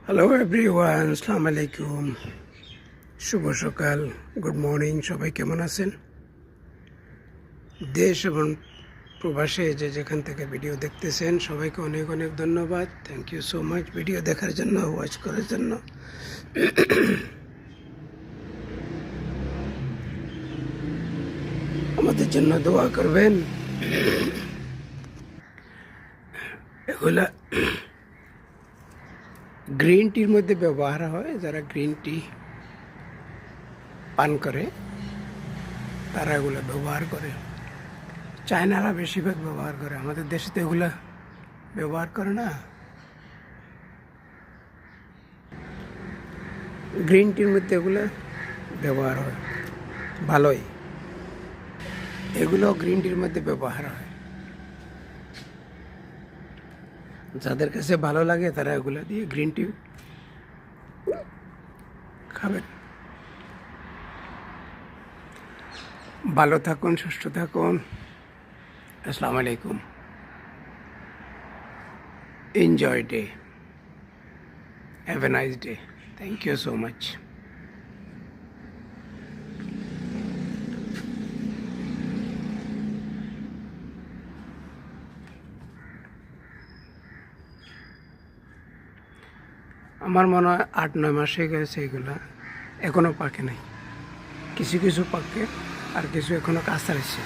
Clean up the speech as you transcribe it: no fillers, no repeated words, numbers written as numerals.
Hello everyone, আসসালামু আলাইকুম, শুভ সকাল, গুড মর্নিং। সবাই কেমন আছেন? দেশ এবং প্রবাসে যে যেখান থেকে ভিডিও দেখতেছেন সবাইকে অনেক অনেক ধন্যবাদ। Thank you so much video দেখার জন্য, ওয়াচ করার জন্য। আমাদের জন্য দোয়া করবেন। এগুলা গ্রিন টির মধ্যে ব্যবহার হয়। যারা গ্রিন টি পান করে তারা এগুলো ব্যবহার করে। চায়নারা বেশিরভাগ ব্যবহার করে, আমাদের দেশে তো এগুলা ব্যবহার করে না। গ্রিন টির মধ্যে এগুলো ব্যবহার হয় ভালোই, এগুলো গ্রিন টির মধ্যে ব্যবহার হয়। যাদের কাছে ভালো লাগে তারা এগুলো দিয়ে গ্রিন টি খাবেন। ভালো থাকুন, সুস্থ থাকুন। আসসালামু আলাইকুম। Enjoy day, have a nice day. Thank you so much. আমার মনে হয় 8-9 মাস হয়ে গেছে এগুলা, এখনো পাকে নাই। কিছু কিছু পাকে আর কিছু এখনো কাঁচা রয়েছে।